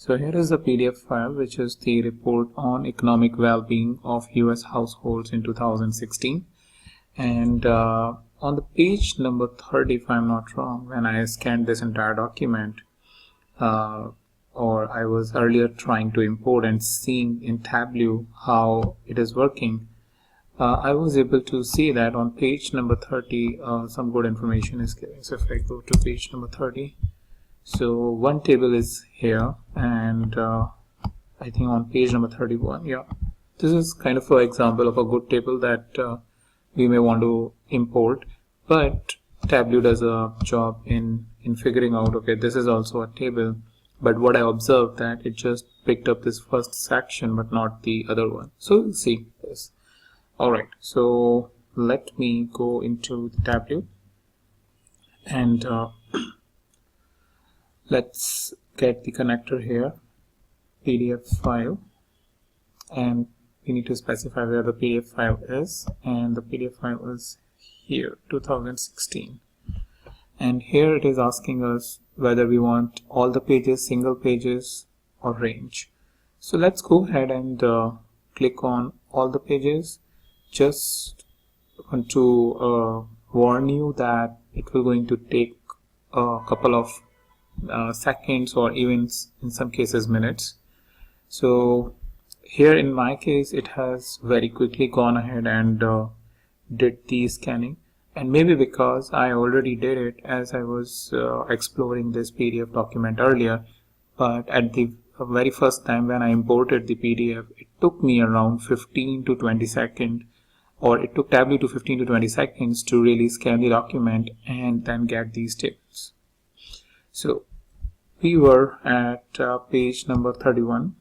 So here is the PDF file, which is the report on economic well-being of US households in 2016. And on the page number 30, if I'm not wrong, when I scanned this entire document, or I was earlier trying to import and seeing in Tableau how it is working, I was able to see that on page number 30 some good information is given. So if I go to page number 30, so one table is here, and I think on page number 31, yeah, this is kind of an example of a good table that we may want to import, but Tableau does a job in figuring out, okay, this is also a table, but what I observed that it just picked up this first section but not the other one. So we'll see this. Alright, so let me go into the Tableau and let's get the connector here, PDF file, and we need to specify where the PDF file is, and the PDF file is here, 2016. And here it is asking us whether we want all the pages, single pages, or range. So let's go ahead and click on all the pages. Just want to warn you that it will going to take a couple of seconds, or even in some cases minutes. So here in my case it has very quickly gone ahead and did the scanning, and maybe because I already did it as I was exploring this PDF document earlier, but at the very first time when I imported the PDF, it took me around 15 to 20 seconds, or it took Tableau to 15 to 20 seconds to really scan the document and then get these tables. So we were at page number 31,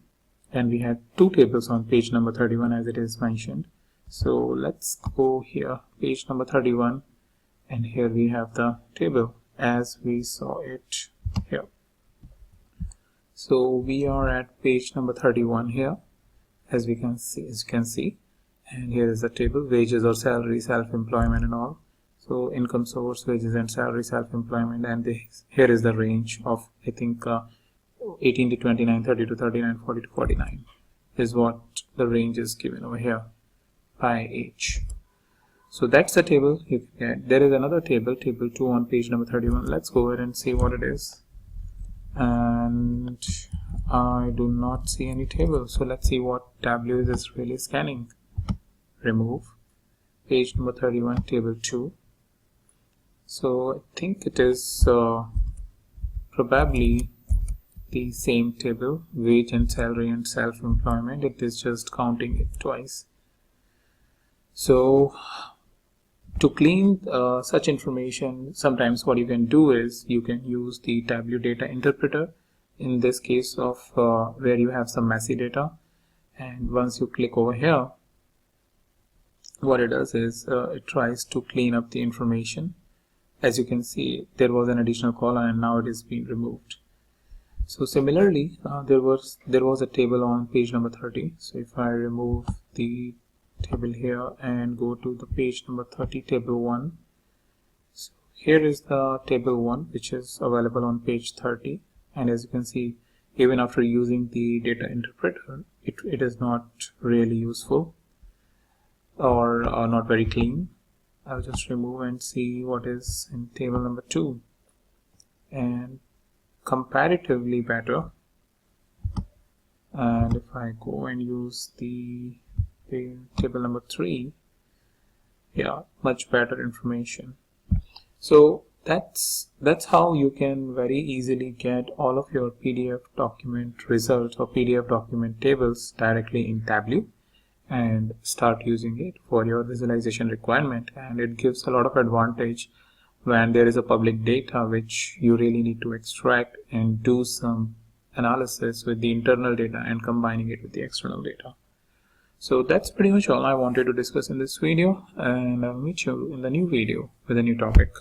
and we had two tables on page number 31 as it is mentioned. So let's go here, page number 31, and here we have the table as we saw it here. So we are at page number 31 here, as you can see, and here is the table: wages or salary, self-employment and all. So income source, wages and salary, self-employment, and here is the range of, I think, 18 to 29, 30 to 39, 40 to 49 is what the range is given over here by age. So that's the table you can get. There is another table, table 2 on page number 31. Let's go ahead and see what it is. And I do not see any table. So let's see what Tableau is really scanning. Remove page number 31, table 2. So I think it is probably the same table, wage and salary and self-employment. It is just counting it twice. So to clean such information, sometimes what you can do is you can use the Tableau data interpreter, in this case of where you have some messy data, and once you click over here, what it does is it tries to clean up the information. As you can see, there was an additional column and now it is being removed. So similarly, there was a table on page number 30. So if I remove the table here and go to the page number 30, table 1. So here is the table 1, which is available on page 30. And as you can see, even after using the data interpreter, it is not really useful, or not very clean. I'll just remove and see what is in table number 2. And comparatively better. And if I go and use the table number 3, yeah, much better information. So that's how you can very easily get all of your PDF document results or PDF document tables directly in Tableau and start using it for your visualization requirement. And it gives a lot of advantage when there is a public data which you really need to extract and do some analysis with the internal data and combining it with the external data. So that's pretty much all I wanted to discuss in this video, and I'll meet you in the new video with a new topic.